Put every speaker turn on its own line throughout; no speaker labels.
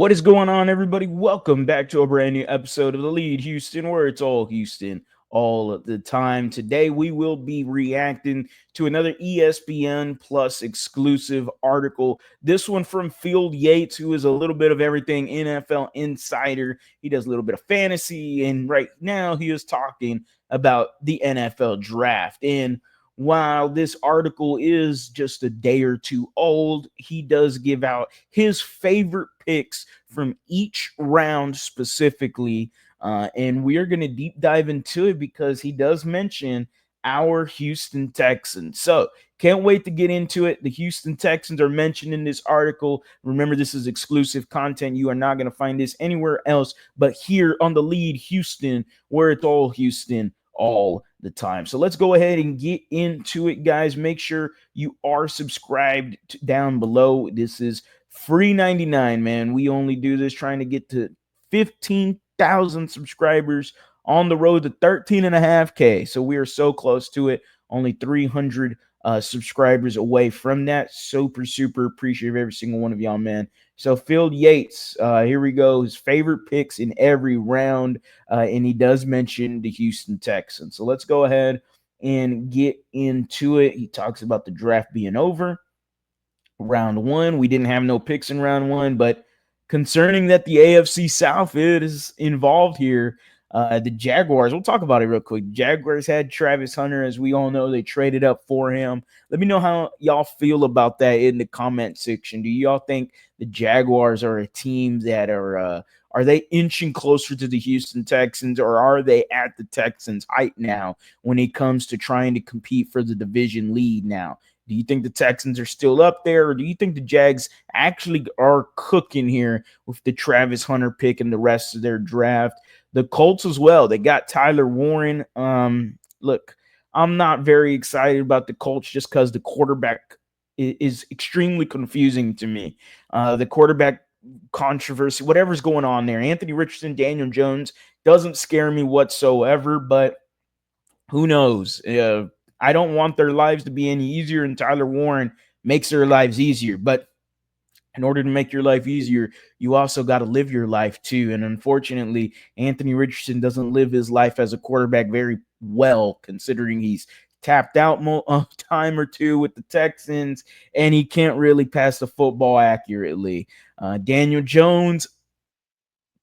What is going on, everybody? Welcome back to a brand new episode of The Lead Houston, where it's all Houston all of the time. Today, we will be reacting to another ESPN Plus exclusive article. This one from Yates, who is a little bit of everything NFL insider. He does a little bit of fantasy, and right now he is talking about the NFL draft. And while this article is just a day or two old, he does give out his favorite picks from each round specifically. And we are going to deep dive into it because he does mention our Houston Texans. So can't wait to get into it. The Houston Texans are mentioned in this article. Remember, this is exclusive content. You are not going to find this anywhere else but here on The Lead Houston, where it's all Houston all the time. So let's go ahead and get into it, guys. Make sure you are subscribed down below. This is free 99, man. We only do this trying to get to 15,000 subscribers on the road to 13.5K. So we are so close to it. Only 300 subscribers away from that. Super appreciative of every single one of y'all, man. So Phil Yates, here we go. His favorite picks in every round, and he does mention the Houston Texans. So let's go ahead and get into it. He talks about the draft being over. Round one, we didn't have no picks in round one, but concerning that the AFC South is involved here, the Jaguars, we'll talk about it real quick. Jaguars had Travis Hunter, as we all know. They traded up for him. Let me know how y'all feel about that in the comment section. Do y'all think the Jaguars are a team that are they inching closer to the Houston Texans, or are they at the Texans' height now when it comes to trying to compete for the division lead now? Do you think the Texans are still up there, or do you think the Jags actually are cooking here with the Travis Hunter pick and the rest of their draft? The Colts as well. They got Tyler Warren. Look, I'm not very excited about the Colts just because the quarterback is extremely confusing to me. The quarterback controversy, whatever's going on there. Anthony Richardson, Daniel Jones doesn't scare me whatsoever, but who knows? I don't want their lives to be any easier, and Tyler Warren makes their lives easier. But in order to make your life easier, you also got to live your life too. And unfortunately, Anthony Richardson doesn't live his life as a quarterback very well, considering he's tapped out a time or two with the Texans, and he can't really pass the football accurately. Daniel Jones,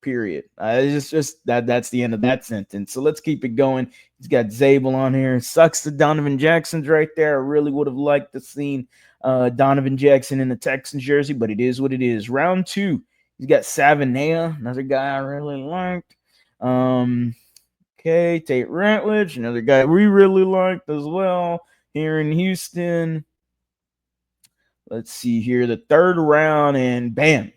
period. It's just that's the end of that sentence. So let's keep it going. He's got Zabel on here. Sucks that Donovan Jackson's right there. I really would have liked to seen Donovan Jackson in the Texans jersey, but it is what it is. Round two, he's got Savanea, another guy I really liked. Okay, Tate Ratledge, another guy we really liked as well here in Houston. Let's see here, the third round, and bam,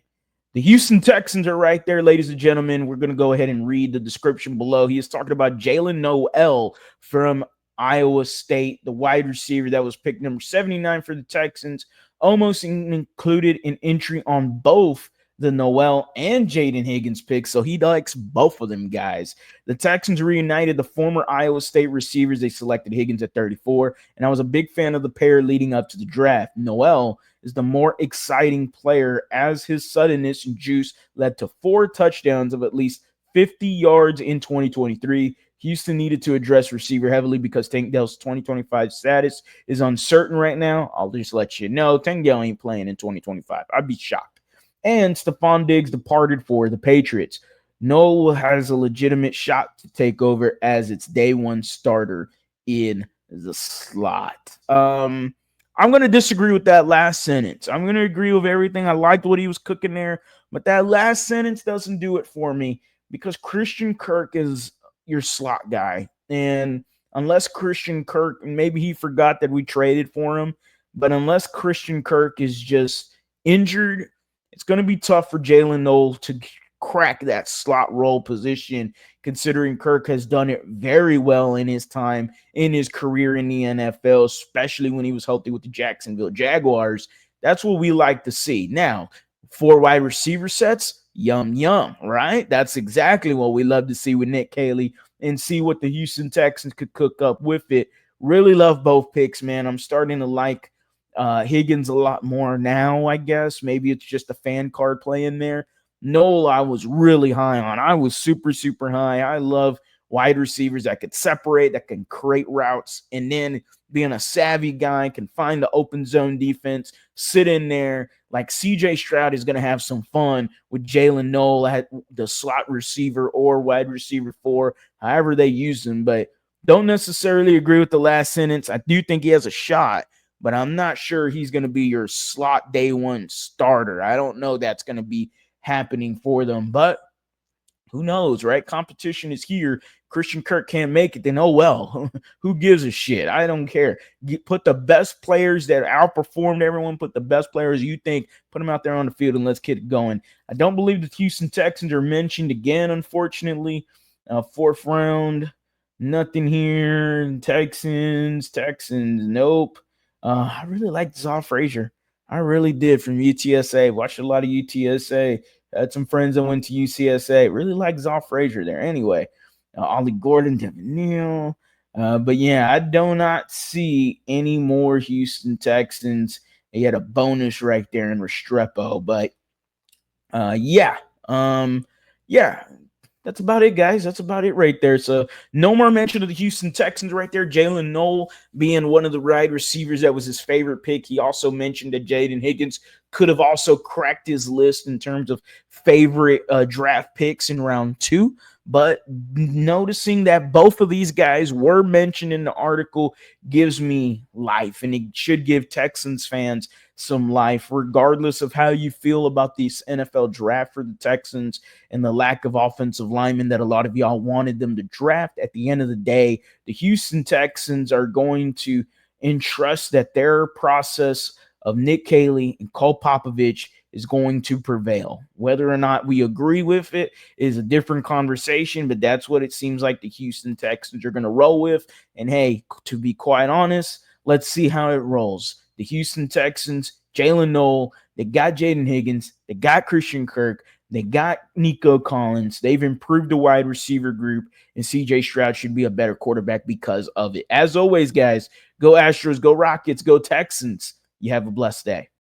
the Houston Texans are right there, ladies and gentlemen. We're going to go ahead and read the description below. He is talking about Jalen Noel from Iowa State, the wide receiver that was picked number 79 for the Texans, almost included an entry on both the Noel and Jaden Higgins picks, so he likes both of them guys. The Texans reunited the former Iowa State receivers. They selected Higgins at 34, and I was a big fan of the pair leading up to the draft. Noel is the more exciting player, as his suddenness and juice led to 4 touchdowns of at least 50 yards in 2023. Houston needed to address receiver heavily because Tank Dell's 2025 status is uncertain right now. I'll just let you know, Tank Dell ain't playing in 2025. I'd be shocked. And Stephon Diggs departed for the Patriots. Noel has a legitimate shot to take over as its day one starter in the slot. I'm going to disagree with that last sentence. I'm going to agree with everything. I liked what he was cooking there, but that last sentence doesn't do it for me because Christian Kirk is your slot guy. And unless Christian Kirk, maybe he forgot that we traded for him, but unless Christian Kirk is just injured, it's going to be tough for Jalen Noel to crack that slot role position, considering Kirk has done it very well in his time, in his career in the NFL, especially when he was healthy with the Jacksonville Jaguars. That's what we like to see. Now, 4 wide receiver sets, yum, right? That's exactly what we love to see with Nick Caley and see what the Houston Texans could cook up with it. Really love both picks, man. I'm starting to like Higgins a lot more now, I guess. Maybe it's just a fan card playing there. Noel, I was really high on. I was super, super high. I love wide receivers that could separate, that can create routes, and then being a savvy guy, can find the open zone defense, sit in there. Like CJ Stroud is going to have some fun with Jalen Noel at the slot receiver or wide receiver 4, however they use him. But don't necessarily agree with the last sentence. I do think he has a shot, but I'm not sure he's going to be your slot day one starter. I don't know that's going to be happening for them, but who knows, right? Competition is here. Christian Kirk can't make it, then oh well. Who gives a shit? I don't care. Put the best players that outperformed everyone, put the best players you think, put them out there on the field, and let's get it going. I don't believe the Houston Texans are mentioned again, unfortunately. 4th round, nothing here. Texans, nope. I really liked Zaw Frazier. I really did, from UTSA. Watched a lot of UTSA. Had some friends that went to UCSA. Really like Zaw Frazier there. Anyway, Ollie Gordon, Devin Neal. But yeah, I do not see any more Houston Texans. He had a bonus right there in Restrepo. But yeah. Yeah, that's about it, guys. That's about it right there. So no more mention of the Houston Texans right there. Jalen Noel being one of the wide receivers that was his favorite pick. He also mentioned that Jaden Higgins could have also cracked his list in terms of favorite draft picks in round 2. But noticing that both of these guys were mentioned in the article gives me life, and it should give Texans fans some life, regardless of how you feel about this NFL draft for the Texans and the lack of offensive linemen that a lot of y'all wanted them to draft. At the end of the day, the Houston Texans are going to entrust that their process of Nick Caley and Cole Popovich is going to prevail. Whether or not we agree with it is a different conversation, but that's what it seems like the Houston Texans are going to roll with. And hey, to be quite honest, let's see how it rolls. The Houston Texans, Jalen Noel, they got Jaden Higgins, they got Christian Kirk, they got Nico Collins. They've improved the wide receiver group, and CJ Stroud should be a better quarterback because of it. As always, guys, go Astros, go Rockets, go Texans. You have a blessed day.